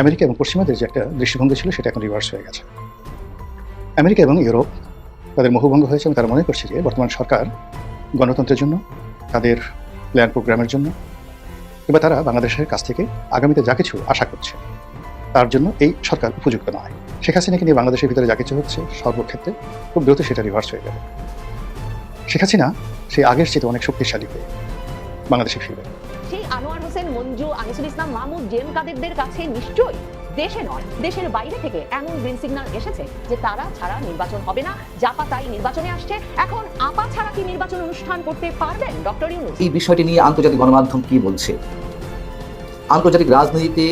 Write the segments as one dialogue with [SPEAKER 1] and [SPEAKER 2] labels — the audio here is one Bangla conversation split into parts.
[SPEAKER 1] আমেরিকা এবং পশ্চিমাদের যে একটা দৃষ্টিভঙ্গি ছিল সেটা এখন রিভার্স হয়ে গেছে। আমেরিকা এবং ইউরোপ তাদের মোহভঙ্গ হয়েছে এবং তারা মনে করছে যে বর্তমান সরকার গণতন্ত্রের জন্য, তাদের প্ল্যান প্রোগ্রামের জন্য, কিংবা তারা বাংলাদেশের কাছ থেকে আগামীতে যা কিছু আশা করছে তার জন্য এই সরকার উপযুক্ত নয়। শেখ হাসিনাকে নিয়ে বাংলাদেশের ভিতরে যা কিছু হচ্ছে সর্বক্ষেত্রে খুব দ্রুত সেটা রিভার্স হয়ে যাবে। শেখ হাসিনা সেই আগের চেয়ে অনেক শক্তিশালী হয়ে বাংলাদেশে ফিরবে।
[SPEAKER 2] সেই আনোয়ার হোসেন মঞ্জু, আনিসুল ইসলাম মাহমুদ, জেম কাদেরদের কাছে নিশ্চয়ই দেশে নয় দেশের বাইরে থেকে এমন গ্রিন সিগন্যাল এসেছে যে তারা ছাড়া নির্বাচন হবে না। জাপা তাই নির্বাচনে আসছে। এখন আপা ছাড়া কি নির্বাচন অনুষ্ঠান করতে পারবেন ডক্টর ইউনূস?
[SPEAKER 3] এই বিষয়টি নিয়ে আন্তর্জাতিক গণমাধ্যম কি বলছে, আন্তর্জাতিক রাজনীতিতে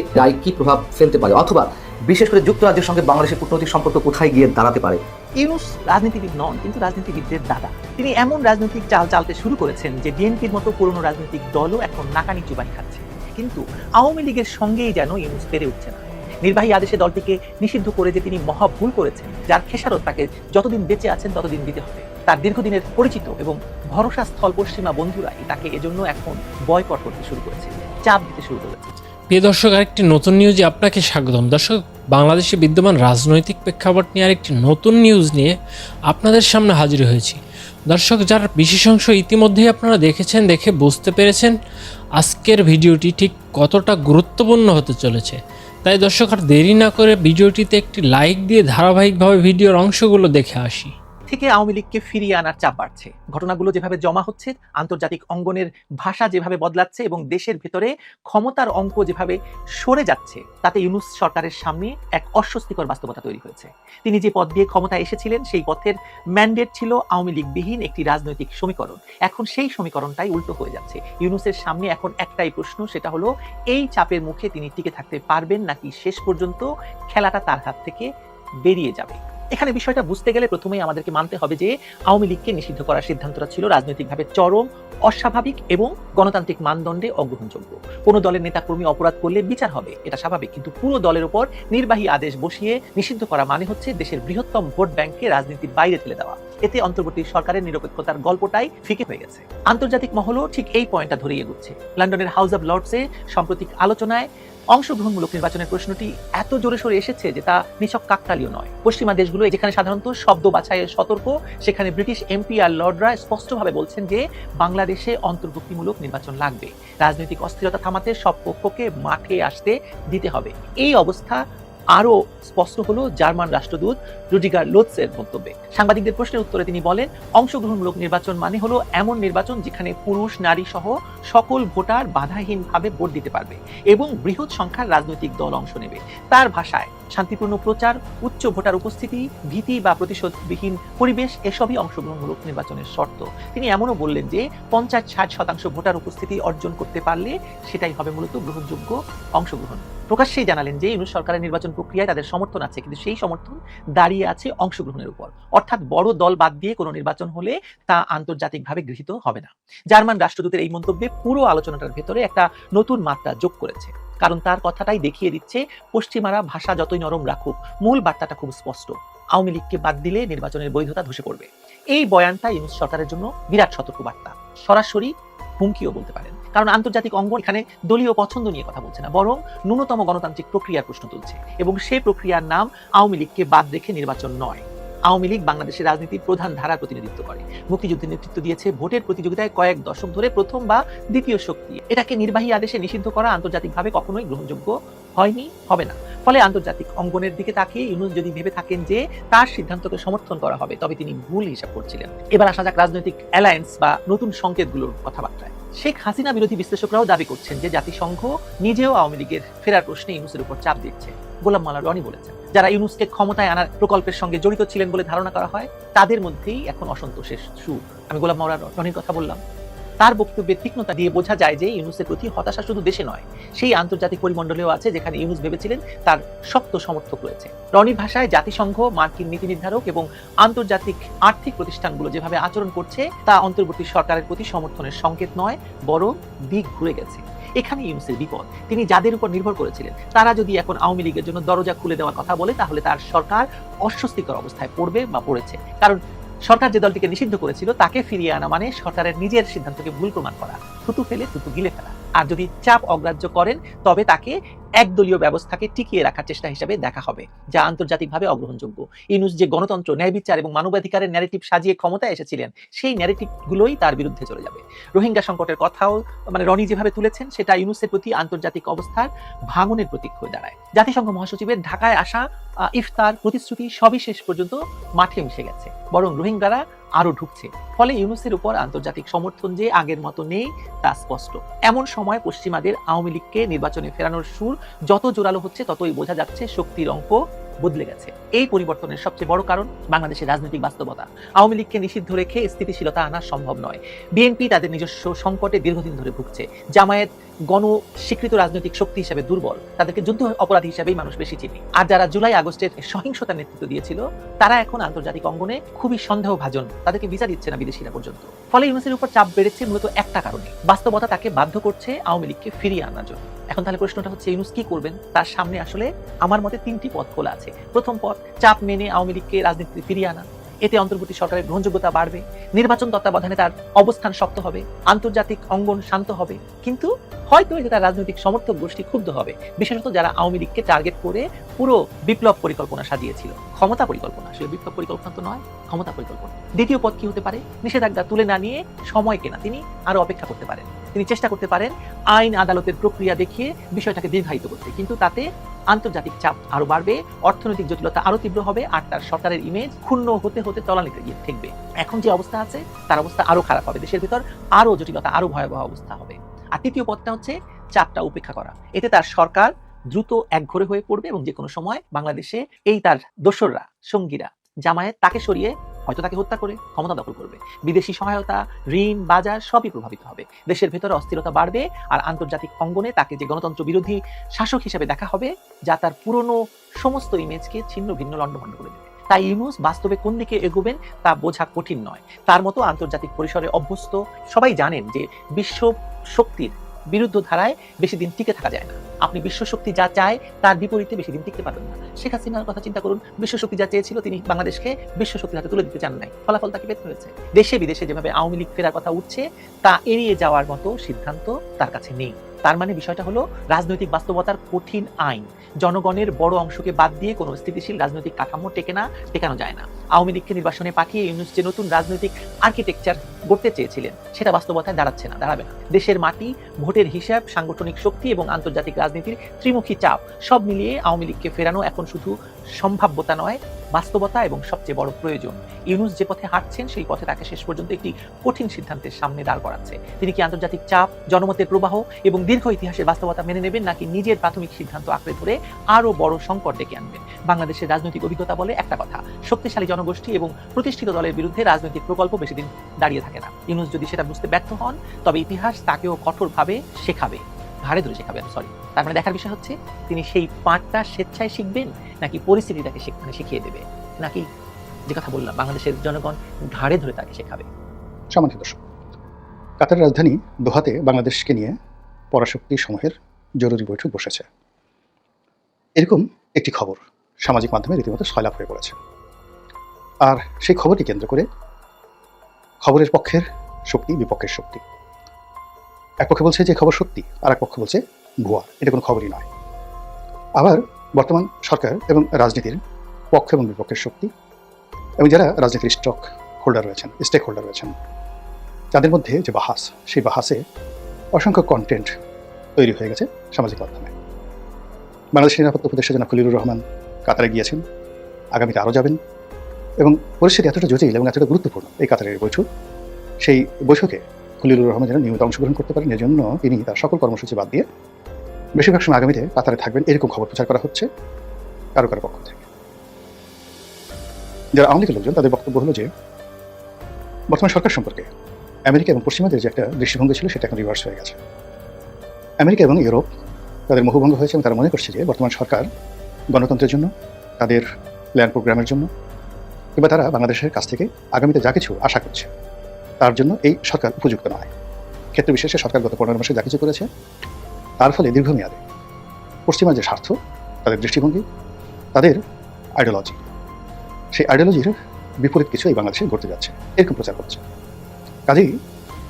[SPEAKER 3] কি প্রভাব ফেলতে পারে, অথবা বিশেষ করে যুক্তরাজ্যের সঙ্গে বাংলাদেশের কূটনৈতিক সম্পর্ক কোথায় গিয়ে দাঁড়াতে পারে?
[SPEAKER 4] ইউনূস রাজনীতিবিদ নন, কিন্তু রাজনীতিবিদদের দাদা। তিনি এমন রাজনৈতিক চাল চালতে শুরু করেছেন যে বিএনপির মতো পুরনো রাজনৈতিক দলও এখন নাকানি চুবানি খাচ্ছে। কিন্তু আওয়ামী লীগের সঙ্গেই যেন ইউনূস পেরে উঠছে না। নির্বাহী আদেশে দলটিকে নিষিদ্ধ করে যে তিনি মহা ভুল করেছেন, যার খেসারত তাকে যতদিন বেঁচে আছেন ততদিন দিতে হবে। তার দীর্ঘদিনের পরিচিত এবং ভরসা স্থল পশ্চিমা বন্ধুরাই তাকে এজন্য এখন বয়কট করতে শুরু করেছে, চাপ দিতে শুরু করেছে।
[SPEAKER 5] প্রিয় দর্শক, আরেকটি নতুন নিউজে আপনাকে স্বাগতম। দর্শক, বাংলাদেশে বিদ্যমান রাজনৈতিক প্রেক্ষাপট নিয়ে আরেকটি নতুন নিউজ নিয়ে আপনাদের সামনে হাজির হয়েছি। দর্শক, যার বিশেষ অংশ ইতিমধ্যেই আপনারা দেখেছেন, দেখে বুঝতে পেরেছেন আজকের ভিডিওটি ঠিক কতটা গুরুত্বপূর্ণ হতে চলেছে। তাই দর্শক, আর দেরি না করে ভিডিওটিতে একটি লাইক দিয়ে ধারাবাহিকভাবে ভিডিওর অংশগুলো দেখে আসি।
[SPEAKER 4] থেকে আওয়ামী লীগকে ফিরিয়ে আনার চাপ বাড়ছে। ঘটনাগুলো যেভাবে জমা হচ্ছে, আন্তর্জাতিক অঙ্গনের ভাষা যেভাবে বদলাচ্ছে এবং দেশের ভেতরে ক্ষমতার অঙ্ক যেভাবে সরে যাচ্ছে, তাতে ইউনূস সরকারের সামনে এক অস্বস্তিকর বাস্তবতা তৈরি হয়েছে। তিনি যে পদ দিয়ে ক্ষমতায় এসেছিলেন সেই পথের ম্যান্ডেট ছিল আওয়ামী লীগবিহীন একটি রাজনৈতিক সমীকরণ। এখন সেই সমীকরণটাই উল্টো হয়ে যাচ্ছে। ইউনূসের সামনে এখন একটাই প্রশ্ন, সেটা হলো এই চাপের মুখে তিনি টিকে থাকতে পারবেন নাকি শেষ পর্যন্ত খেলাটা তার হাত থেকে বেরিয়ে যাবে। এখানে বিষয়টা বুঝতে গেলে প্রথমেই আমাদেরকে মানতে হবে যে আওয়ামী লীগকে নিষিদ্ধ করার সিদ্ধান্তটা ছিল রাজনৈতিকভাবে চরম, অস্বাভাবিক এবং গণতান্ত্রিক মানদণ্ডে অগ্রহণযোগ্য। কোনো দলের নেতাকর্মী অপরাধ করলে বিচার হবে, এটা স্বাভাবিক। কিন্তু পুরো দলের উপর নির্বাহী আদেশ বসিয়ে নিষিদ্ধ করা মানে হচ্ছে দেশের বৃহত্তম ভোট ব্যাংককে রাজনীতির বাইরে ঠেলে দেওয়া। এতে অন্তর্বর্তী সরকারের নিরপেক্ষতার গল্পটাই ফিকে হয়ে গেছে। আন্তর্জাতিক মহলও ঠিক এই পয়েন্টটা ধরে এগুচ্ছে। লন্ডনের হাউস অব লর্ডসে সাম্প্রতিক আলোচনায় অংশগ্রহণমূলক নির্বাচনের প্রশ্নটি এত জোরে সোরে এসেছে যে তা নিছক কাকতালীয় নয়। পশ্চিমা দেশগুলো যেখানে সাধারণত শব্দ বাছাইয়ের সতর্ক, সেখানে ব্রিটিশ এমপি আর লর্ডরা স্পষ্টভাবে বলছেন যে বাংলাদেশে অন্তর্ভুক্তিমূলক নির্বাচন লাগবে। রাজনৈতিক অস্থিরতা থামাতে সব পক্ষকে মাঠে আসতে দিতে হবে। এই অবস্থা আরো স্পষ্ট হলো জার্মান রাষ্ট্রদূত রুডিগার লোৎসের বক্তব্যে। সাংবাদিকদের প্রশ্নের উত্তরে তিনি বলেন, অংশগ্রহণমূলক নির্বাচন মানে হলো এমন নির্বাচন যেখানে পুরুষ, নারী সহ সকল ভোটার বাধাহীনভাবে ভোট দিতে পারবে এবং বৃহৎ সংখ্যার রাজনৈতিক দল অংশ নেবে। তার ভাষায় শান্তিপূর্ণ প্রচার, উচ্চ ভোটার উপস্থিতি, ভীতি বা প্রতিশোধবিহীন পরিবেশ এসবই অংশগ্রহণমূলক নির্বাচনের শর্ত। তিনি এমনও বললেন যে 50-60% ভোটার উপস্থিতি অর্জন করতে পারলে সেটাই হবে মূলত গ্রহণযোগ্য অংশগ্রহণ। প্রকাশ্যেই জানালেন যে ইউনূস সরকারের নির্বাচন প্রক্রিয়ায় তাদের সমর্থন আছে, কিন্তু সেই সমর্থন দাঁড়িয়ে আছে অংশগ্রহণের উপর। অর্থাৎ বড় দল বাদ দিয়ে কোনো নির্বাচন হলে তা আন্তর্জাতিকভাবে গৃহীত হবে না। জার্মান রাষ্ট্রদূতের এই মন্তব্যে পুরো আলোচনাটার ভেতরে একটা নতুন মাত্রা যোগ করেছে, কারণ তার কথাটাই দেখিয়ে দিচ্ছে পশ্চিমারা ভাষা যতই নরম রাখুক, মূল বার্তাটা খুব স্পষ্ট। আওয়ামী লীগকে বাদ দিলে নির্বাচনের বৈধতা ধসে পড়বে। এই বয়ানটা ইউনূস সরকারের জন্য বিরাট সতর্কবার্তা, সরাসরি হুমকিও বলতে পারেন। কারণ আন্তর্জাতিক অঙ্গন এখানে দলীয় পছন্দ নিয়ে কথা বলছে না, বরং ন্যূনতম গণতান্ত্রিক প্রক্রিয়ার প্রশ্ন তুলছে। এবং সেই প্রক্রিয়ার নাম আওয়ামী লীগকে বাদ রেখে নির্বাচন নয়। আওয়ামী লীগ বাংলাদেশের রাজনীতির প্রধান ধারার প্রতিনিধিত্ব করে। মুক্তিযুদ্ধের নেতৃত্ব দিয়েছে, ভোটের প্রতিযোগিতায় কয়েক দশক ধরে প্রথম বা দ্বিতীয় শক্তি। এটাকে নির্বাহী আদেশে নিষিদ্ধ করা আন্তর্জাতিকভাবে কখনোই গ্রহণযোগ্য হয়নি, হবে না। ফলে আন্তর্জাতিক অঙ্গনের দিকে তাকিয়ে ইউনূস যদি ভেবে থাকেন যে তার সিদ্ধান্তকে সমর্থন করা হবে, তবে তিনি ভুল হিসাব করছিলেন। এবার আসা যাক রাজনৈতিক অ্যালায়েন্স বা নতুন সংকেতগুলোর কথাবার্তায়। শেখ হাসিনা বিরোধী বিশ্লেষকরাও দাবি করছেন যে জাতিসংঘ নিজেও আওয়ামী লীগের ফেরার প্রশ্নে ইউনূসের উপর চাপ দিচ্ছে। গোলাম মাওলা রনি বলেছেন, যারা ইউনূসকে ক্ষমতায় আনার প্রকল্পের সঙ্গে জড়িত ছিলেন বলে ধারণা করা হয়, তাদের মধ্যেই এখন অসন্তোষের সুর। আমি গোলাম মাওলা রনির কথা বললাম। তার বক্তব্যের তীক্ষ্ণতা দিয়ে বোঝা যায় যে ইউনূসের প্রতি হতাশা শুধু দেশে নয়, সেই আন্তর্জাতিক পরিমণ্ডলেও আছে যেখানে ইউনূস ভেবেছিলেন তার শক্ত সমর্থক রয়েছে। রনির ভাষায় জাতিসংঘ, মার্কিন নীতি নির্ধারক এবং আন্তর্জাতিক আর্থিক প্রতিষ্ঠানগুলো যেভাবে আচরণ করছে তা অন্তর্বর্তী সরকারের প্রতি সমর্থনের সংকেত নয়, বরং দিক ঘুরে গেছে। এখানে ইউনূসের বিপদ। তিনি যাদের উপর নির্ভর করেছিলেন তারা যদি এখন আওয়ামী লীগের জন্য দরজা খুলে দেওয়ার কথা বলে, তাহলে তার সরকার অস্বস্তিকর অবস্থায় পড়বে বা পড়েছে। কারণ সরকার যে দলটিকে নিষিদ্ধ করেছিল তাকে ফিরিয়ে আনা মানে সরকারের নিজের সিদ্ধান্তকে ভুল প্রমাণ করা, থুতু ফেলে থুতু গিলে ফেলা। আর যদি চাপ অগ্রাহ্য করেন তবে তাকে একদলীয় ব্যবস্থাকে টিকিয়ে রাখার চেষ্টা হিসেবে দেখা হবে, যা আন্তর্জাতিকভাবে অগ্রহণযোগ্য। ইউনূস যে গণতন্ত্র, ন্যায় বিচার এবং মানবাধিকারের ন্যারেটিভ সাজিয়ে ক্ষমতায় এসেছিলেন, সেই ন্যারেটিভগুলোই তার বিরুদ্ধে চলে যাবে। রোহিঙ্গা সংকটের কথাও রনি যেভাবে তুলেছেন, সেটা ইউনূসের প্রতি আন্তর্জাতিক অবস্থার ভাঙনের প্রতীক হয়ে দাঁড়ায়। জাতিসংঘ মহাসচিবের ঢাকায় আসা ইফতার, প্রতিশ্রুতি সবই শেষ পর্যন্ত মাঠে মিশে গেছে, বরং রোহিঙ্গারা আরো ঢুকছে। ফলে ইউনূসের উপর আন্তর্জাতিক সমর্থন যে আগের মতো নেই তা স্পষ্ট। এমন সময় পশ্চিমাদের আওয়ামী লীগকে নির্বাচনে ফেরানোর সুর যত জোরালো হচ্ছে, ততই বোঝা যাচ্ছে শক্তির অঙ্ক বদলে গেছে। এই পরিবর্তনের সবচেয়ে বড় কারণ বাংলাদেশের রাজনৈতিক বাস্তবতা। আওয়ামী লীগকে নিষিদ্ধ রেখে স্থিতিশীলতা আনা সম্ভব নয়। বিএনপি তাদের নিজস্ব সংকটে দীর্ঘদিন ধরে ভুগছে। জামায়াত গণ স্বীকৃত রাজনৈতিক শক্তি হিসেবে দুর্বল, তাদেরকে যুদ্ধ অপরাধী হিসেবেই মানুষ বেশি চিনে। আর যারা জুলাই আগস্টের সহিংসতার নেতৃত্ব দিয়েছিল, তারা এখন আন্তর্জাতিক অঙ্গনে খুবই সন্দেহভাজন, তাদেরকে ভিসা দিচ্ছে না বিদেশিরা পর্যন্ত। ফলে ইউনূসের উপর চাপ বেড়েছে মূলত একটা কারণে, বাস্তবতা তাকে বাধ্য করছে আওয়ামী লীগকে ফিরিয়ে আনার জন্য। এখন তাহলে প্রশ্নটা হচ্ছে, ইউনূস কি করবেন? তার সামনে আসলে আমার মতে 3টি পথ খোলা আছে। প্রথম পথ, চাপ মেনে আওয়ামী লীগকে রাজনীতিতে ফিরিয়ে আনা। এতে অন্তর্বর্তী সরকারের গ্রহণযোগ্যতা বাড়বে, নির্বাচন তত্ত্বাবধানে তার অবস্থান শক্ত হবে, আন্তর্জাতিক অঙ্গন শান্ত হবে। কিন্তু হয়তো এতে তার রাজনৈতিক সমর্থক গোষ্ঠী ক্ষুব্ধ হবে, বিশেষত যারা আওয়ামী লীগকে টার্গেট করে পুরো বিপ্লব পরিকল্পনা সাজিয়েছিল। ক্ষমতা পরিকল্পনা, আসলে বিপ্লব পরিকল্পনা তো নয়, ক্ষমতা পরিকল্পনা। দ্বিতীয় পথ কি হতে পারে? নিষেধাজ্ঞা তুলে না নিয়ে সময় কেনা। তিনি আরো অপেক্ষা করতে পারেন, তিনি চেষ্টা করতে পারেন আইন আদালতের প্রক্রিয়া দেখিয়ে বিষয়টাকে দীর্ঘায়িত করতে, কিন্তু তাতে আন্তর্জাতিক চাপ আরো বাড়বে, অর্থনৈতিক জটিলতা আরো তীব্র হবে, আর তার সরকারের ইমেজ ক্ষুণ্ণ হতে হতে তলানিতে গিয়ে ঠেকবে। এখন যে অবস্থা আছে, তার অবস্থা আরো খারাপ হবে, দেশের ভিতর আরো জটিলতা, আরো ভয়াবহ অবস্থা হবে। আর তৃতীয় পথটা হচ্ছে চাপটা উপেক্ষা করা। এতে তার সরকার দ্রুত একঘরে হয়ে পড়বে এবং যে কোনো সময় বাংলাদেশে এই তার দোসররা, সঙ্গীরা, জামায়াত তাকে সরিয়ে হয়তো তাকে হত্যা করে ক্ষমতা দখল করবে। বিদেশি সহায়তা, ঋণ, বাজার সবই প্রভাবিত হবে। দেশের ভেতরে অস্থিরতা বাড়বে, আর আন্তর্জাতিক অঙ্গনে তাকে যে গণতন্ত্র বিরোধী শাসক হিসেবে দেখা হবে, যা তার পুরনো সমস্ত ইমেজকে ছিন্ন ভিন্ন লণ্ডভণ্ড করে দেবে। তাই ইউনূস বাস্তবে কোন দিকে এগোবেন তা বোঝা কঠিন নয়। তার মতো আন্তর্জাতিক পরিসরে অভ্যস্ত সবাই জানেন যে বিশ্ব শক্তির বিরুদ্ধ ধারায় বেশি দিন টিকে থাকা যায় না। আপনি বিশ্ব শক্তি যা চায় তার বিপরীতে বেশি দিন টিকতে পারবেন না। শেখ হাসিনার কথা চিন্তা করুন, বিশ্ব শক্তি যা চেয়েছিল তিনি বাংলাদেশকে বিশ্ব শক্তির হাতে তুলে দিতে চান নাই, ফলাফল তাকে পেতে হয়েছে। দেশে বিদেশে যেভাবে আওয়ামী লীগ ফেরার কথা উঠছে, তা এড়িয়ে যাওয়ার মতো সিদ্ধান্ত তার কাছে নেই। তার মানে বিষয়টা হলো রাজনৈতিক বাস্তবতার কঠিন আইন। জনগণের বড় অংশকে বাদ দিয়ে কোনো স্থিতিশীল রাজনৈতিক কাঠামো টেকানো যায় না। আওয়ামী লীগকে নির্বাসনে পাঠিয়ে ইউনূস যে নতুন রাজনৈতিক আর্কিটেকচার গড়তে চেয়েছিলেন, সেটা বাস্তবতায় দাঁড়াচ্ছে না, দাঁড়াবে না। দেশের মাটি, ভোটের হিসাব, সাংগঠনিক শক্তি এবং আন্তর্জাতিক রাজনীতির ত্রিমুখী চাপ সব মিলিয়ে আওয়ামী লীগকে ফেরানো এখন শুধু সম্ভাব্যতা নয়, বাস্তবতা এবং সবচেয়ে বড় প্রয়োজন। ইউনূস যে পথে হাঁটছেন, সেই পথে তাকে শেষ পর্যন্ত একটি কঠিন সিদ্ধান্তের সামনে দাঁড় করাচ্ছে। তিনি কি আন্তর্জাতিক চাপ, জনমতের প্রবাহ এবং দীর্ঘ ইতিহাসের বাস্তবতা মেনে নেবেন, নাকি নিজের প্রাথমিক সিদ্ধান্ত আঁকড়ে ধরে আরো বড় সংকট ডেকে আনবেন? বাংলাদেশের রাজনৈতিক অভিজ্ঞতা বলে একটা কথা, শক্তিশালী জনগোষ্ঠী এবং প্রতিষ্ঠিত দলের বিরুদ্ধে রাজনৈতিক প্রকল্প বেশি দিন দাঁড়িয়ে থাকে না। ইউনূস যদি সেটা বুঝতে ব্যর্থ হন, তবে ইতিহাস তাকেও কঠোরভাবে শেখাবে, ঘাড়ে ধরে শেখাবে। তার মানে দেখার বিষয় হচ্ছে, তিনি সেই পাঠটা স্বেচ্ছায় শিখবেন, নাকি পরিস্থিতি তাকে শিখিয়ে দেবে, নাকি যে কথা বললাম বাংলাদেশের জনগণ ঘাড়ে ধরে তাকে শেখাবে।
[SPEAKER 1] সম্মানিত দর্শক, কাতারের রাজধানী দোহাতে বাংলাদেশকে নিয়ে পরাশক্তি সমূহের জরুরি বৈঠক বসেছে। এরকম একটি খবর সামাজিক মাধ্যমে রীতিমতো সয়লাভ হয়ে পড়েছে। আর সেই খবরটি কেন্দ্র করে খবরের পক্ষের শক্তি, বিপক্ষের শক্তি। এক পক্ষে বলছে যে খবর সত্যি, আর এক পক্ষ বলছে ভুয়া, এটা কোনো খবরই নয়। আবার বর্তমান সরকার এবং রাজনীতির পক্ষ এবং বিপক্ষের শক্তি এবং যারা রাজনীতির স্টেক হোল্ডার রয়েছেন, তাদের মধ্যে যে বাহাস, সেই বাহাসে অসংখ্য কন্টেন্ট তৈরি হয়ে গেছে সামাজিক মাধ্যমে। বাংলাদেশের নিরাপত্তা উপদেষ্টা জনাব খলিলুর রহমান কাতারে গিয়েছেন, আগামীতে আরও যাবেন, এবং পরিস্থিতি এতটা জটিল এবং এতটা গুরুত্বপূর্ণ এই কাতারের বৈঠক। সেই বৈঠকে খলিলুর রহমান যেন নিয়মিত অংশগ্রহণ করতে পারেন, এজন্য তিনি তার সকল কর্মসূচি বাদ দিয়ে বেশিরভাগ সময় আগামীতে কাতারে থাকবেন, এরকম খবর প্রচার করা হচ্ছে কারো পক্ষ থেকে। যারা আওয়ামী লীগের লোকজন, তাদের বক্তব্য হলো যে বর্তমান সরকার সম্পর্কে আমেরিকা এবং পশ্চিমাদের যে একটা দৃষ্টিভঙ্গি ছিল, সেটা এখন রিভার্স হয়ে গেছে। আমেরিকা এবং ইউরোপ তাদের মোহভঙ্গ হয়েছে এবং তারা মনে করছে যে বর্তমান সরকার গণতন্ত্রের জন্য, তাদের প্ল্যান প্রোগ্রামের জন্য, কিংবা তারা বাংলাদেশের কাছ থেকে আগামীতে যা কিছু আশা করছে তার জন্য এই সরকার উপযুক্ত নয়। ক্ষেত্র বিশেষে সরকার গত 15 মাসে যা কিছু করেছে, তার ফলে দীর্ঘমেয়াদে পশ্চিমা যে স্বার্থ, তাদের দৃষ্টিভঙ্গি, তাদের আইডিওলজি, সেই আইডিওলজির বিপরীত কিছু এই বাংলাদেশে ঘটতে যাচ্ছে, এরকম প্রচার করছে। কাজেই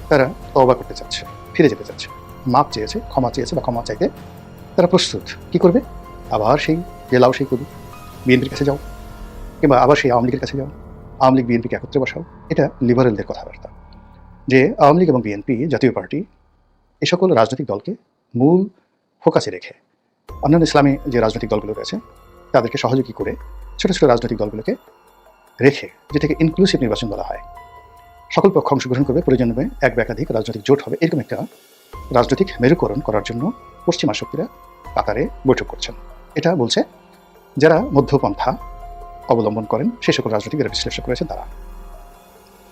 [SPEAKER 1] তারা তওবা করতে চাচ্ছে, ফিরে যেতে চাচ্ছে। মাপ চেয়েছে, ক্ষমা চেয়েছে বা ক্ষমা চাইতে তারা প্রস্তুত। কি করবে? আবার সেই জেলাও সেই কবি বিএনপির কাছে যাও, কিংবা আবার সেই আওয়ামী লীগের কাছে যাও, আওয়ামী লীগ বিএনপিকে একত্রে বসাও। এটা লিবারেলদের কথাবার্তা, যে আওয়ামী লীগ এবং বিএনপি জাতীয় পার্টি এই সকল রাজনৈতিক দলকে মূল ফোকাসে রেখে অন্যান্য ইসলামী যে রাজনৈতিক দলগুলো রয়েছে তাদেরকে সহযোগী করে ছোটো ছোটো রাজনৈতিক দলগুলোকে রেখে, যেটাকে ইনক্লুসিভ নির্বাচন বলা হয়, সকল পক্ষ অংশগ্রহণ করবে, প্রয়োজন হবে এক বা একাধিক রাজনৈতিক জোট হবে, এরকম একটা রাজনৈতিক মেরুকরণ করার জন্য পশ্চিমা শক্তিরা কাতারে বৈঠক করছেন। এটা বলছে যারা মধ্যপন্থা অবলম্বন করেন সেই সকল রাজনৈতিক যারা বিশ্লেষণ করেছেন তারা।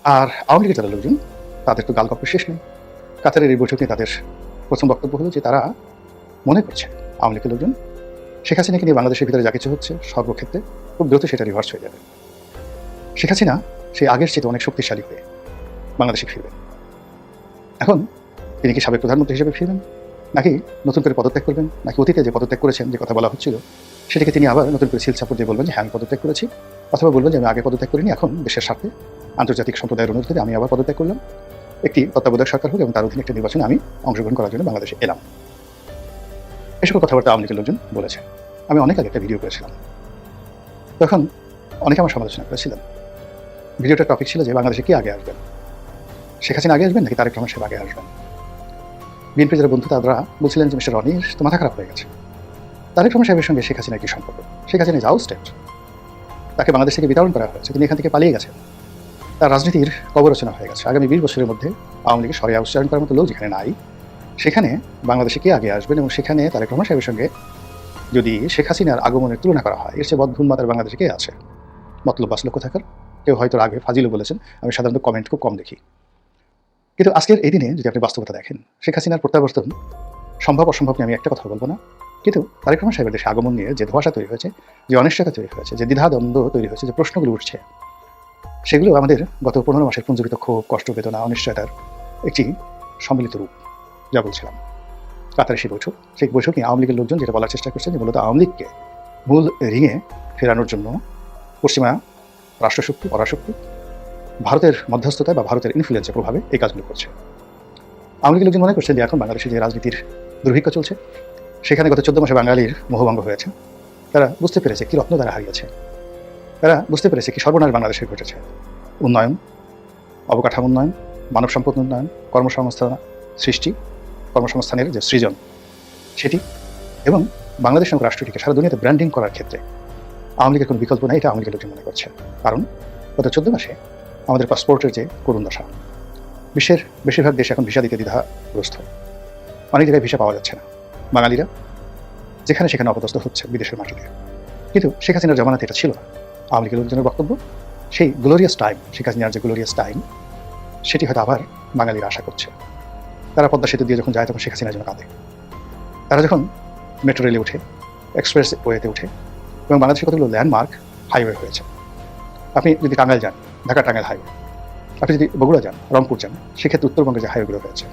[SPEAKER 1] আর আওয়ামী লীগের যারা লোকজন, তাদের তো গালগপ্পের শেষ নেই। কাতারের এই বৈঠক নিয়ে তাদের প্রথম বক্তব্য হলো যে তারা মনে করছে আওয়ামী লীগের লোকজন শেখ হাসিনাকে নিয়ে বাংলাদেশের ভিতরে যা কিছু হচ্ছে সর্বক্ষেত্রে খুব দ্রুত সেটা রিভার্স হয়ে যাবে। শেখ হাসিনা সেই আগের চেয়ে অনেক শক্তিশালী হয়ে বাংলাদেশে ফিরবেন। এখন তিনি কি সাবেক প্রধানমন্ত্রী হিসেবে ফিরবেন, নাকি নতুন করে পদত্যাগ করবেন, নাকি অতীতে যে পদত্যাগ করেছেন যে কথা বলা হচ্ছিল সেটাকে তিনি আবার নতুন করে সিল চাপড় দিয়ে বলবেন যে হ্যাঁ আমি পদত্যাগ করেছি, অথবা বলবেন যে আমি আগে পদত্যাগ করিনি, এখন দেশের স্বার্থে আন্তর্জাতিক সম্প্রদায়ের অনুরোধে আমি আবার পদত্যাগ করলাম, একটি তত্ত্বাবধায়ক সরকার হোক এবং তার অধীনে একটি নির্বাচনে আমি অংশগ্রহণ করার জন্য বাংলাদেশে এলাম। এই সকল কথাবার্তা আওয়ামী লীগের লোকজন বলেছে। আমি অনেক আগে একটা ভিডিও করেছিলাম, তখন অনেকে আমার সমালোচনা করেছিলেন। ভিডিওটার টপিক ছিল যে বাংলাদেশে কে আগে আসবেন, শেখ হাসিনা আগে আসবেন নাকি তারেক রহমান সাহেব আগে আসবেন। বিএনপি যারা বন্ধু তারা বলছিলেন যে মিস্টার রনির তো মাথা খারাপ হয়ে গেছে, তারেক রহমান সাহেবের সঙ্গে শেখ হাসিনার কি সম্পর্ক? শেখ হাসিনা ইজ আউটস্টেড, তাকে বাংলাদেশ থেকে বিতরণ করা হয়েছে, তিনি এখান থেকে পালিয়ে গেছেন, তার রাজনীতির কবর রচনা হয়ে গেছে। আগামী 20 বছরের মধ্যে আওয়ামী লীগের সরিয়ে উচ্চারণ করার মতো লোক যেখানে নাই, সেখানে বাংলাদেশে কে আগে আসবেন এবং সেখানে তারেক রহমান সাহেবের সঙ্গে যদি শেখ হাসিনার আগমনের তুলনা করা হয়, এর চেয়ে বদভুন মাতার বাংলাদেশে কে আছে? মতলব বাস লক্ষ্য থাকার কেউ হয়তো আগে ফাজিলও বলেছেন, আমি সাধারণত কমেন্ট খুব কম দেখি। কিন্তু আজকের এই দিনে যদি আপনি বাস্তবতা দেখেন, শেখ হাসিনার প্রত্যাবর্তন সম্ভব অসম্ভব নিয়ে আমি একটা কথা বলবো না, কিন্তু তারেক রহমান সাহেবের দেশে আগমন নিয়ে যে ধোঁয়াশা তৈরি হয়েছে, যে অনিশ্চয়তা তৈরি হয়েছে, যে দ্বিধাদ্বন্দ্ব তৈরি হয়েছে, যে প্রশ্নগুলো উঠছে, সেগুলো আমাদের গত 15 মাসের পুঞ্জীবিত ক্ষোভ, কষ্ট, বেদনা, অনিশ্চয়তার একটি সম্মিলিত রূপ। যা বলছিলাম কাতারের সেই বৈঠকে আওয়ামী লীগের লোকজন যেটা বলার চেষ্টা করছেন যে মূলত আওয়ামী লীগকে মূল রিঙে ফেরানোর জন্য পশ্চিমা রাষ্ট্রশক্তি, পরাশক্তি ভারতের মধ্যস্থতায় বা ভারতের ইনফ্লুয়েন্সের প্রভাবে এই কাজগুলো করছে। আওয়ামী লীগের লোকজন মনে করছেন যে এখন বাংলাদেশে যে রাজনীতির দুর্ভিক্ষ চলছে, সেখানে গত 14 মাসে বাঙালির মোহভঙ্গ হয়েছে। তারা বুঝতে পেরেছে কি রত্ন দ্বারা হারিয়েছে, তারা বুঝতে পেরেছে কি সর্বনাশ বাংলাদেশে ঘটেছে। উন্নয়ন, অবকাঠামো উন্নয়ন, মানব সম্পদ উন্নয়ন, কর্মসংস্থান সৃষ্টি, কর্মসংস্থানের যে সৃজন সেটি, এবং বাংলাদেশ নামক রাষ্ট্রটিকে সারা দুনিয়াতে ব্র্যান্ডিং করার ক্ষেত্রে আওয়ামী লীগের কোনো বিকল্প নাই, এটা আওয়ামী লীগের লোকজন মনে করছে। কারণ গত 14 মাসে আমাদের পাসপোর্টের যে করুণ দশা, বিশ্বের বেশিরভাগ দেশ এখন ভিসা দিতে দ্বিধাগ্রস্ত, অনেক জায়গায় ভিসা পাওয়া যাচ্ছে না, বাঙালিরা যেখানে সেখানে অপদস্থ হচ্ছে বিদেশের মাটিতে। কিন্তু শেখ হাসিনার জমানাতে এটা ছিল না। আওয়ামী লীগের লোকজনের বক্তব্য সেই গ্লোরিয়াস টাইম, শেখ হাসিনার যে গ্লোরিয়াস টাইম, সেটি হয়তো আবার বাঙালিরা আশা করছে। তারা পদ্মা সেতু দিয়ে যখন যায় তখন শেখ হাসিনার জন্য কাঁদে, তারা যখন মেট্রো রেলে উঠে, এক্সপ্রেস ওয়েতে উঠে, এবং বাংলাদেশের কতগুলো ল্যান্ডমার্ক হাইওয়ে হয়েছে। আপনি যদি টাঙ্গাইল যান, ঢাকা টাঙ্গাইল হাইওয়ে, আপনি যদি বগুড়া যান, রংপুর যান, সেক্ষেত্রে উত্তরবঙ্গের যে হাইওয়েগুলো হয়েছে।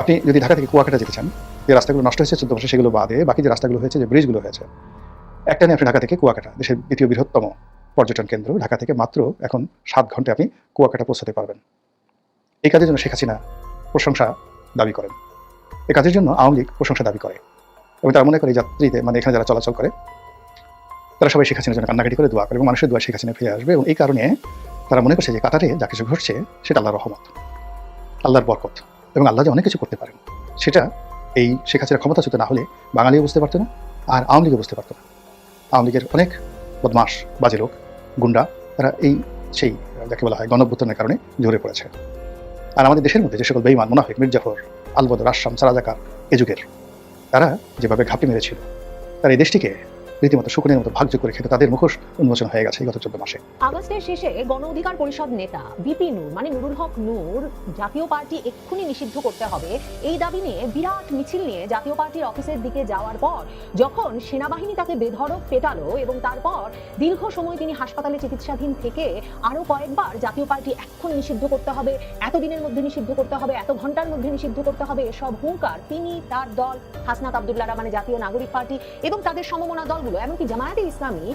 [SPEAKER 1] আপনি যদি ঢাকা থেকে কুয়াকাটা যেতে চান, যে রাস্তাগুলো নষ্ট হয়েছে 14 মাসে, সেগুলো বাদে বাকি যে রাস্তাগুলো হয়েছে, যে ব্রিজগুলো হয়েছে, একটা নিয়ে আপনি ঢাকা থেকে কুয়াকাটা, দেশের দ্বিতীয় বৃহত্তম পর্যটন কেন্দ্র, ঢাকা থেকে মাত্র এখন 7 ঘন্টায় আপনি কুয়াকাটা পৌঁছাতে পারবেন। এই কাজের জন্য শেখ হাসিনা প্রশংসা দাবি করেন, এই কাজের জন্য আওয়ামী লীগ প্রশংসা দাবি করে, এবং তারা মনে করে যাত্রীতে মানে এখানে যারা চলাচল করে তারা সবাই শেখ হাসিনার জন্য কান্নাকাটি করে দোয়া করে, এবং মানুষের দোয়া শেখ হাসিনা ফিরে আসবে। এবং এই কারণে তারা মনে করছে যে কাতারে যা কিছু ঘটছে সেটা আল্লাহর রহমত, আল্লাহর বরকত, এবং আল্লাহ যে অনেক কিছু করতে পারেন সেটা এই শেখ হাসিনার ক্ষমতাচ্যুত না হলে বাঙালিও বুঝতে পারতো না, আর আওয়ামী লীগও বুঝতে পারতো না। আওয়ামী লীগের অনেক বদমাস, বাজে লোক, গুন্ডা, তারা এই সেই যাকে বলা হয় গণঅভ্যুত্থানের কারণে ঝরে পড়েছে। আর আমাদের দেশের মধ্যে যে সকল বেঈমান, মুনাফিক, মির্জাফর, আলবদর, আশরাম, সারাজাকার, এ যুগের, তারা যেভাবে ঘাপটি মেরেছিল, তারা এই দেশটিকে রীতিমতো শুকুনের মতো ভাগযোগ করে খেতে তাদের মুখোশ উন্মোচন হয়ে গেছে গত 14 মাসে।
[SPEAKER 2] আগস্টের শেষে গণ অধিকার পরিষদ নেতা ভিপি নূর মানে নুরুল হক নূর জাতীয় পার্টি এক্ষুনি নিষিদ্ধ করতে হবে, এই দাবি নিয়ে বিরাট মিছিল নিয়ে জাতীয় পার্টির অফিসের দিকে যাওয়ার পর যখন সেনাবাহিনী তাকে বেধড়ক পেটালো এবং তারপর দীর্ঘ সময় তিনি হাসপাতালে চিকিৎসাধীন থেকে আরো কয়েকবার জাতীয় পার্টি এখন নিষিদ্ধ করতে হবে, এতদিনের মধ্যে নিষিদ্ধ করতে হবে, এত ঘন্টার মধ্যে নিষিদ্ধ করতে হবে, এসব হুঙ্কার তিনি, তার দল, হাসনাত আব্দুল্লাহরা মানে জাতীয় নাগরিক পার্টি এবং তাদের সমমনা দলগুলো, এমনকি জামায়াতে ইসলামী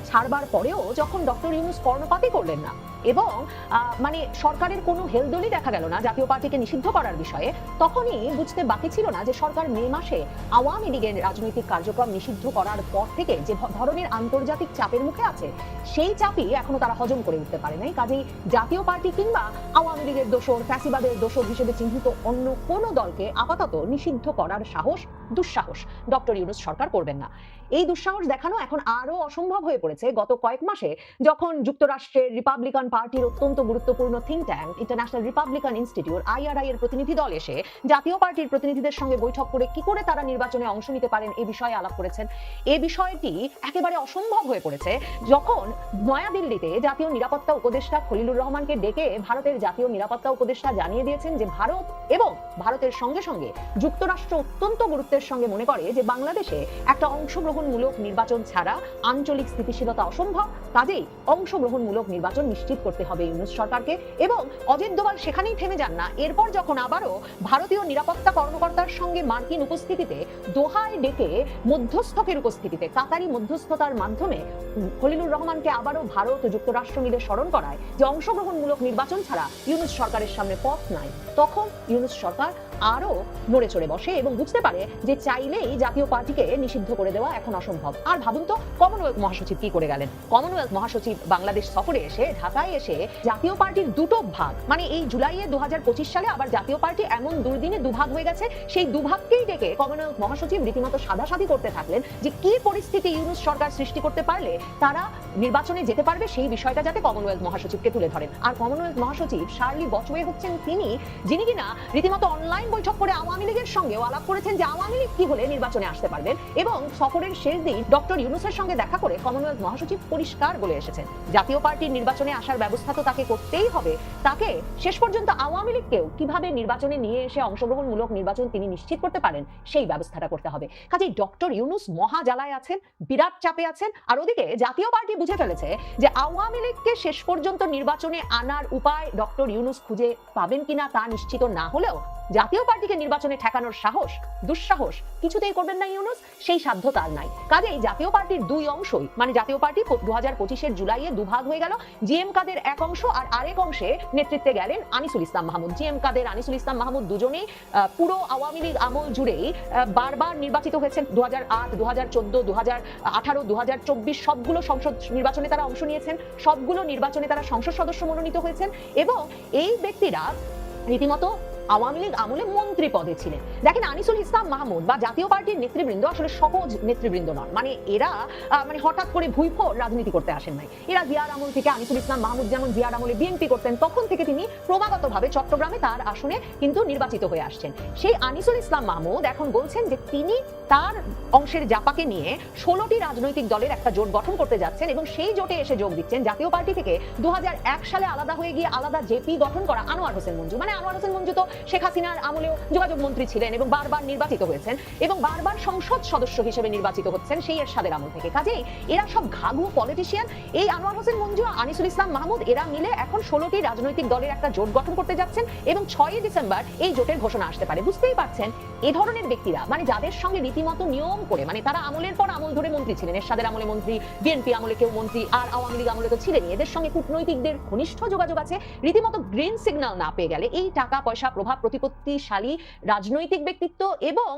[SPEAKER 2] ছাড়বার পরেও যখন ডক্টর ইউনূস কর্ণপাতই করলেন না, এবং মানে সরকারের কোনো হেলদোলই দেখা গেল না জাতীয় পার্টিকে নিষিদ্ধ করার বিষয়ে, তখনই বুঝতে বাকি ছিল না যে সরকার মে মাসে আওয়ামী লীগের রাজনৈতিক কার্যক্রম নিষিদ্ধ করার পর থেকে যে ধরনের আন্তর্জাতিক চাপের মুখে আছে, সেই চাপই এখনো তারা হজম করে উঠতে পারে নাই। কাজেই জাতীয় পার্টি কিংবা আওয়ামী লীগের দোসর, ফ্যাসিবাদের দোসর হিসেবে চিহ্নিত অন্য কোনো দলকে আপাতত নিষিদ্ধ করার দুঃসাহস ডক্টর ইউনূস সরকার করবেন না। এই দুঃসাহস দেখানো এখন আরো অসম্ভব হয়ে পড়েছে গত কয়েক মাসে, যখন যুক্তরাষ্ট্রের রিপাবলিকান পার্টির অত্যন্ত গুরুত্বপূর্ণ think tank international Republican institute IRI এর প্রতিনিধি দল এসে জাতীয় পার্টির প্রতিনিধিদের সঙ্গে বৈঠক করে কি করে তারা নির্বাচনে অংশ নিতে পারেন এই বিষয়ে আলাপ করেছেন। এই বিষয়টি একেবারে অসম্ভব হয়ে পড়েছে যখন নয়াদিল্লিতে জাতীয় নিরাপত্তা উপদেষ্টা খলিলুর রহমানকে ডেকে ভারতের জাতীয় নিরাপত্তা উপদেষ্টা জানিয়ে দিয়েছেন যে ভারত এবং ভারতের সঙ্গে সঙ্গে যুক্তরাষ্ট্র অত্যন্ত গুরুত্বের সঙ্গে মনে করে যে বাংলাদেশে একটা অংশগ্রহণমূলক নির্বাচন ছাড়া আঞ্চলিক স্থিতিশীলতা অসম্ভব। কাজেই অংশগ্রহণমূলক নির্বাচন নিশ্চিত করতে হবে ইউনূস সরকারকে। এবং অজিত দোভাল সেখানেই থেমে যান না, এরপর যখন আবারও ভারতীয় নিরাপত্তা কর্মকর্তার সঙ্গে মার্কিন উপস্থিতিতে দোহায় ডেকে মধ্যস্থকের উপস্থিতিতে কাতারি মধ্যস্থতার মাধ্যমে খলিলুর রহমানকে আবারও ভারত ও যুক্তরাষ্ট্র মিলে স্মরণ করায় যে অংশগ্রহণমূলক নির্বাচন ছাড়া ইউনূস সরকারের সামনে পথ নাই, তখন ইউনূস সরকার আরো নড়ে চড়ে বসে এবং বুঝতে পারে যে চাইলেই জাতীয় পার্টিকে নিষিদ্ধ করে দেওয়া এখন অসম্ভব। আর ভাবুন তো কমনওয়েলথ মহাসচিব কি করে গেলেন। কমনওয়েলথ মহাসচিব বাংলাদেশ সফরে এসে ঢাকায় এসে জাতীয় পার্টির দুটো ভাগ, মানে এই জুলাইয়ে 2025 সালে আবার জাতীয় পার্টি এমন দুর্দিনে দুভাগ হয়ে গেছে, সেই দুভাগকেই ডেকে কমনওয়েলথ মহাসচিব রীতিমতো সাদাসাদি করতে থাকলেন যে কি পরিস্থিতি ইউনূস সরকার সৃষ্টি করতে পারলে তারা নির্বাচনে যেতে পারবে, সেই বিষয়টা যাতে কমনওয়েলথ মহাসচিবকে তুলে ধরেন। আর কমনওয়েলথ মহাসচিব শার্লি বচওয়ে হচ্ছেন যিনি কিনা রীতিমতো অনলাইন বৈঠক করে আওয়ামী লীগের সঙ্গেও আলাপ করেছেন যে আওয়ামী লীগ কি হলে নির্বাচনে আসতে পারবেন। এবং সফরের শেষ দিন ডক্টর ইউনূসের সঙ্গে দেখা করে কমনওয়েলথ মহাসচিব পরিষ্কার বলে এসেছেন জাতীয় পার্টির নির্বাচনে আসার ব্যবস্থা তো তাকে করতেই হবে, তাকে শেষ পর্যন্ত আওয়ামী লীগকেও কিভাবে নির্বাচনে নিয়ে এসে অংশগ্রহণমূলক নির্বাচন তিনি নিশ্চিত করতে পারেন সেই ব্যবস্থাটা করতে হবে। কাজেই ডক্টর ইউনূস মহা জ্বালায় আছেন, বিরাট চাপে আছেন। আর ওদিকে জাতীয় পার্টি বুঝে ফেলেছে যে আওয়ামী লীগকে শেষ পর্যন্ত নির্বাচনে আনার উপায় ডক্টর ইউনূস খুঁজে পাবেন কিনা তা নিশ্চিত না হলেও জাতীয় পার্টিকে নির্বাচনে ঠেকানোর দুঃসাহস কিছুতেই করবেন না ইউনূস, সেই সাধ্য তার নাই। কাজেই জাতীয় পার্টির দুই অংশই, মানে জাতীয় পার্টি 2025-এর জুলাইয়ে দুভাগ হয়ে গেল। জিএম কাদের এক অংশ আর আরেক অংশে নেতৃত্বে গেলেন আনিসুল ইসলাম মাহমুদ। জিএম কাদের, আনিসুল ইসলাম মাহমুদ দুজনেই পুরো আওয়ামী লীগ আমল জুড়েই বারবার নির্বাচিত হয়েছেন। 2008, 2014, 2018, 2024 সবগুলো সংসদ নির্বাচনে তারা অংশ নিয়েছেন, সবগুলো নির্বাচনে তারা সংসদ সদস্য মনোনীত হয়েছেন এবং এই ব্যক্তিরা রীতিমতো আওয়ামী লীগ আমলে মন্ত্রী পদে ছিলেন। দেখেন আনিসুল ইসলাম মাহমুদ বা জাতীয় পার্টির নেতৃবৃন্দ আসলে সহজ নেতৃবৃন্দ নন, মানে এরা মানে হঠাৎ করে ভুইফোড় রাজনীতি করতে আসেন নাই। এরা জিয়ার আমল থেকে, আনিসুল ইসলাম মাহমুদ যেমন জিয়ার আমলে বিএনপি করতেন তখন থেকে তিনি ক্রমাগতভাবে চট্টগ্রামে তার আসনে কিন্তু নির্বাচিত হয়ে আসছেন। সেই আনিসুল ইসলাম মাহমুদ এখন বলছেন যে তিনি তার অংশের জাপাকে নিয়ে 16টি রাজনৈতিক দলের একটা জোট গঠন করতে যাচ্ছেন এবং সেই জোটে এসে যোগ দিচ্ছেন জাতীয় পার্টি থেকে 2001 সালে আলাদা হয়ে গিয়ে আলাদা জেপি গঠন করা আনোয়ার হোসেন মঞ্জু। মানে আনোয়ার হোসেন মঞ্জু তো শেখ হাসিনার আমলেও যোগাযোগ মন্ত্রী ছিলেন এবং বারবার নির্বাচিত হয়েছেন এবং বারবার সংসদ সদস্য হিসেবে নির্বাচিত হচ্ছেন সেই এরশাদের আমল থেকে। কাজেই এরা সব ঘাঘু পলিটিশিয়ান। এই আনোয়ার হোসেন মঞ্জু, আনিসুল ইসলাম মাহমুদ এরা মিলে এখন 16টি রাজনৈতিক দলের একটা জোট গঠন করতে যাচ্ছেন এবং 6ই ডিসেম্বর এই জোটের ঘোষণা আসতে পারে। বুঝতেই পারছেন এই ধরনের ব্যক্তিরা, মানে যাদের সঙ্গে রীতিমতো নিয়ম করে, মানে তারা আমলের পর আমল ধরে মন্ত্রী ছিলেন, এরশাদের আমলে মন্ত্রী, বিএনপি আমলে কেউ মন্ত্রী, আর আওয়ামী লীগ আমলে তো ছিলেনই, এদের সঙ্গে কূটনৈতিকদের ঘনিষ্ঠ যোগাযোগ আছে। রীতিমতো গ্রিন সিগন্যাল না পেয়ে গেলে এই টাকা পয়সা, প্রভাব প্রতিপত্তিশালী রাজনৈতিক ব্যক্তিত্ব এবং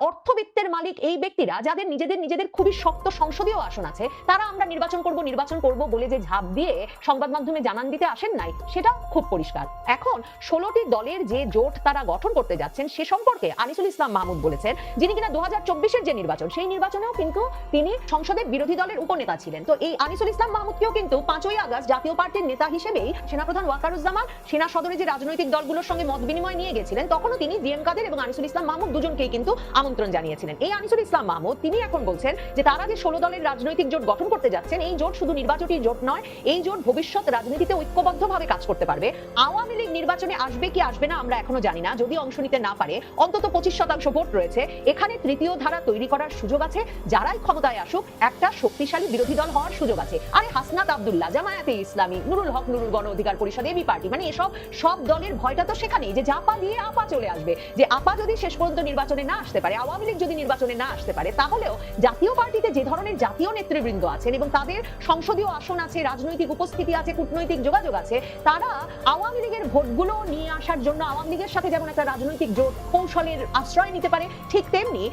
[SPEAKER 2] অর্থবিত্তের মালিক এই ব্যক্তিরা, যাদের নিজেদের খুবই শক্ত সংসদীয় আসন আছে, তারা আমরা নির্বাচন করব বলে যে ঝাঁপ দিয়ে সংবাদ মাধ্যমে জানান দিতে আসেন নাই, সেটা খুব পরিষ্কার। এখন 16টি দলের যে জোট তারা গঠন করতে যাচ্ছেন সে সম্পর্কে আনিসুল ইসলাম মাহমুদ বলেছেন, যিনি কিনা 2024-এর যে নির্বাচন সেই নির্বাচনেও কিন্তু তিনি সংসদের বিরোধী দলের উপনেতা ছিলেন। তো এই আনিসুল ইসলাম মাহমুদকেও কিন্তু 5ই আগস্ট জাতীয় পার্টির নেতা হিসেবেই সেনাপ্রধান ওয়াকারুজ্জামান সেনা সদরে যে রাজনৈতিক দলগুলোর সঙ্গে মত বিনিময় নিয়ে গেছিলেন তখনও তিনি জিএম কাদের এবং আনিসুল ইসলাম মাহমুদ দুজনকেই কিন্তু আমন্ত্রণ জানিয়েছিলেন। এই আনিসুল ইসলাম মাহমুদ তিনি এখন বলছেন যে তারা যে 16 দলের রাজনৈতিক জোট গঠন করতে যাচ্ছেন, এই জোট শুধু নির্বাচনী জোট নয়, এই জোট ভবিষ্যৎ রাজনীতিতে ঐক্যবদ্ধভাবে কাজ করতে পারবে। আওয়ামী লীগ নির্বাচনে আসবে কি আসবে না আমরা এখনো জানি না, যদি অংশ নিতে না পারে অন্তত 25% ভোট রয়েছে, এখানে তৃতীয় ধারা তৈরি করার সুযোগ আছে। যারাই ক্ষমতায় আসুক একটা শক্তিশালী বিরোধী দল হওয়ার সুযোগ আছে। আরে হাসনাত আব্দুল্লাহ, জামায়াতে ইসলামী, নুরুল হক নুরুল গণ অধিকার পরিষদ, এবি পার্টি, মানে এসব সব দলের ভয়টা তো সেখানেই যে চাপা দিয়ে আপা চলে আসবে, যে আপা যদি শেষ পর্যন্ত নির্বাচনে না আসতে পারে, আওয়ামী লীগ যদি নির্বাচনে না আসতে পারে, তাহলেও জাতীয় পার্টিতে যে ধরনের জাতীয় নেতৃবৃন্দ আছেন এবং তাদের সংসদীয় আসন আছে, রাজনৈতিক উপস্থিতি আছে, কূটনৈতিক যোগাযোগ আছে, তারা আওয়ামী লীগের ভোটগুলো নিয়ে আসার জন্য আওয়ামী লীগের সাথে যেমন একটা রাজনৈতিক জোট কৌশলের আশ্রয় নিতে পারে, ঠিক তেমনি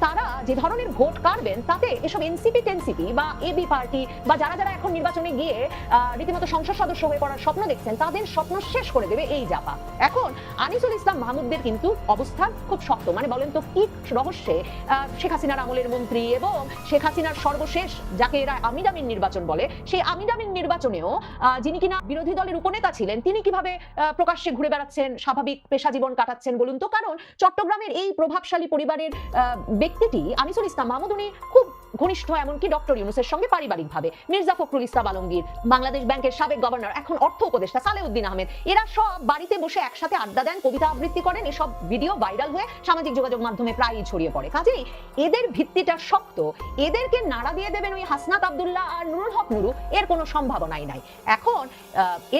[SPEAKER 2] তারা যে ধরনের ভোট কাড়বেন তাতে এসব এনসিপি টেনসিপি বা এবি পার্টি বা যারা যারা এখন নির্বাচনে গিয়ে রীতিমতো সংসদ সদস্য হয়ে পড়ার স্বপ্ন দেখছেন, তাদের স্বপ্ন শেষ করে দেবে এই জাপা। এখন আনিসুল ইসলাম মাহমুদের কিন্তু অবস্থান খুব শক্ত, মানে বলেন তো কি রহস্যে শেখ হাসিনার আমলের মন্ত্রী এবং শেখ হাসিনার সর্বশেষ যাকে এরা আমিরামিন নির্বাচন বলে, সেই আমিরামিন নির্বাচনেও যিনি কিনা বিরোধী দলের উপনেতা ছিলেন, তিনি কিভাবে প্রকাশ্যে ঘুরে বেড়াচ্ছেন, স্বাভাবিক পেশা জীবন কাটাচ্ছেন বলুন তো? কারণ চট্টগ্রামের এই প্রভাবশালী পরিবারের ব্যক্তিটি আনিসুল ইসলাম মাহমুদ, উনি খুব ঘনিষ্ঠ এমনকি ডক্টর ইউনূসের সঙ্গে পারিবারিকভাবে। মির্জা ফখরুল ইসলাম আলমগীর, বাংলাদেশ ব্যাংকের সাবেক গভর্নর, এখন অর্থ উপদেষ্টা সালেউদ্দিন আহমেদ, এরা সব বাড়িতে বসে একসাথে আড্ডা দেন, কবিতা আবৃত্তি করেন। এসব ভিডিও ভাইরাল হয়ে সামাজিক যোগাযোগ মাধ্যমে প্রায়ই ছড়িয়ে পড়ে। কাজেই এদের ভিত্তিটা শক্ত, এদেরকে নাড়া দিয়ে দেবেন ওই হাসনাত আব্দুল্লাহ আর নুরুল হক নুরু, এর কোনো সম্ভাবনাই নাই। এখন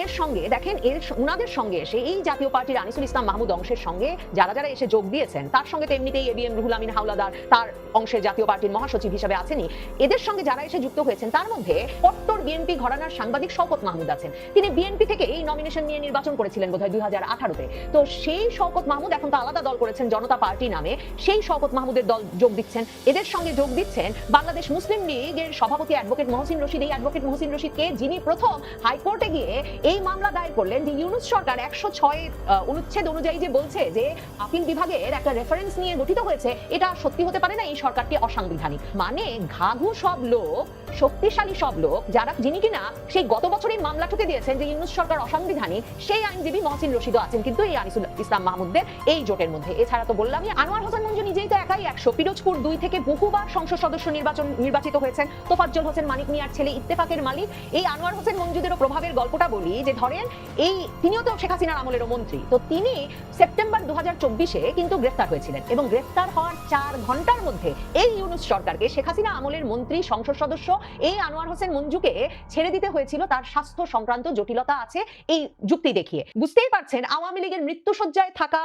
[SPEAKER 2] এর সঙ্গে দেখেন, উনাদের সঙ্গে এসে এই জাতীয় পার্টির আনিসুল ইসলাম মাহমুদ অংশের সঙ্গে যারা যারা এসে যোগ দিয়েছেন, তার সঙ্গে তো এমনিতেই এবিএম রুহুল আমিন হাওলাদার তার অংশের জাতীয় পার্টির মহাসচিব হিসেবে আছেনই, এদের সঙ্গে যারা এসে যুক্ত হয়েছেন তার মধ্যে কট্টর বিএনপি ঘরানার সাংবাদিক শওকত মাহমুদ আছেন। তিনি বিএনপি থেকে এই নমিনেশন নিয়ে নির্বাচন করেছিলেন বোধহয় 2018-তে। তো সেই শওকত মাহমুদ এখন তো আলাদা দল করেছেন জনতা পার্টি নামে, সেই শওকত মাহমুদের দল যোগ দিচ্ছেন। এদের সঙ্গে যোগ দিচ্ছেন বাংলাদেশ মুসলিম লীগের সভাপতি অ্যাডভোকেট মহসিন রশিদ। এই অ্যাডভোকেট মহসিন রশিদকে, যিনি প্রথম হাইকোর্টে গিয়ে এই মামলা দায়ের করলেন যে ইউনূস সরকার 106 অনুচ্ছেদ অনুযায়ী যে বলছে যে আপিল বিভাগের একটা রেফারেন্স নিয়ে গঠিত হয়েছে, এটা সত্যি হতে পারে না, এই সরকারটি অসাংবিধানিক। মানে ঘাঘু সব লোক, শক্তিশালী সব লোক, যিনি কিনা সেই গত বছরই মামলা ঠুকে দিয়েছেন যে ইউনূস সরকার অসাংবিধানিক, সেই আইনজীবী মহসিন রশিদও আছেন কিন্তু এই আনিসুল ইসলাম মাহমুদের এই জোটের মধ্যে। এছাড়া তো বললামই, আনোয়ার হোসেন মঞ্জু নিজেই তো একাই 100, পিরোজপুর 2 থেকে বহুবার সংসদ সদস্য নির্বাচিত হয়েছেন। তোফাজ্জল হোসেন মানিক মিয়ার ছেলে, ইত্তেফাকের মালিক। এই আনোয়ার হোসেন মঞ্জুদেরও প্রভাবের গল্পটা বলি, যে ধরেন তিনিও তো শেখ হাসিনার আমলেরও মন্ত্রী। তো তিনি সেপ্টেম্বর 2024-এ কিন্তু গ্রেফতার হয়েছিলেন এবং গ্রেফতার হওয়ার 4 ঘন্টার মধ্যে এই ইউনূস সরকারকে, শেখ হাসিনা আমলের মন্ত্রী সংসদ সদস্য এই আনোয়ার হোসেন মঞ্জুকে ছেড়ে দিতে হয়েছিল তার স্বাস্থ্য সংক্রান্ত জটিলতা আছে এই যুক্তি দেখিয়ে। বুঝতেই পারছেন, আওয়ামী লীগের মৃত্যুশয্যায় থাকা,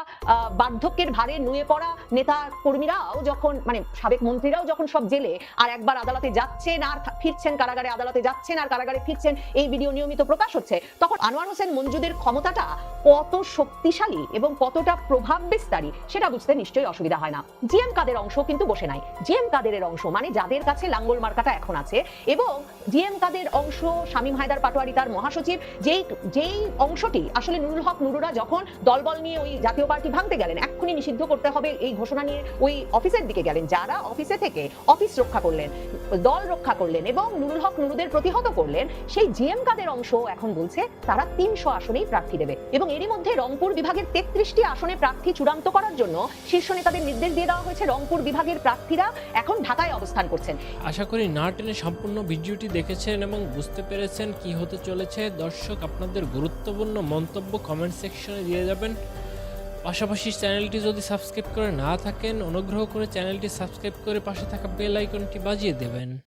[SPEAKER 2] বার্ধক্যের ভারে নুয়ে পড়া নেতা কর্মীরাও যখন, মানে সাবেক মন্ত্রীরাও যখন সব জেলে আর একবার আদালতে যাচ্ছেন আর ফিরছেন, কারাগারে আদালতে যাচ্ছেন আর কারাগারে ফিরছেন, এই ভিডিও নিয়মিত প্রকাশ হচ্ছে, তখন আনোয়ার হোসেন মঞ্জুদের ক্ষমতাটা কত শক্তিশালী এবং কতটা প্রভাব বিস্তারী সেটা বুঝতে নিশ্চয়ই অসুবিধা হয় না। জিএম কাদের অংশ কিন্তু বসে নাই। জিএম কাদেরের অংশ মানে যাদের কাছে লাঙ্গল মার্কাটা এখন আছে, এবং জিএম কাদের অংশ শামীম হায়দার পাটোয়ারি তার মহাসচিব, যেই অংশটি আসলে নুরুল হক নুরুরা যখন দলবল নিয়ে ওই জাতীয় পার্টি ভাঙতে গেলেন, এক্ষুনি নিষিদ্ধ করতে হবে এই ঘোষণা নিয়ে ওই অফিসের দিকে গেলেন, যারা অফিসে থেকে অফিস রক্ষা করলেন, দল রক্ষা করলেন এবং নুরুল হক নুরুদের প্রতিহত করলেন, সেই জিএম কাদের অংশ এখন বলছে তারা 300 আসনেই প্রার্থী দেবে। এবং এরই মধ্যে রংপুর বিভাগের 33টি আসনে প্রার্থী চূড়ান্ত করার জন্য শীর্ষ নেতাদের নির্দেশ দিয়ে দেওয়া হয়েছে। রংপুর বিভাগের প্রার্থীরা এখন ঢাকায় অবস্থান করছেন।
[SPEAKER 5] আশা করি না টেনে সম্পূর্ণ ভিডিওটি দেখেছেন এবং বুঝতে পেরেছেন কি হতে চলেছে। দর্শক, আপনাদের গুরুত্বপূর্ণ মন্তব্য কমেন্ট সেকশনে দিয়ে যাবেন। পাশাপাশি চ্যানেলটি যদি সাবস্ক্রাইব করে না থাকেন, অনুগ্রহ করে চ্যানেলটি সাবস্ক্রাইব করে পাশে থাকা বেল আইকনটি বাজিয়ে দেবেন।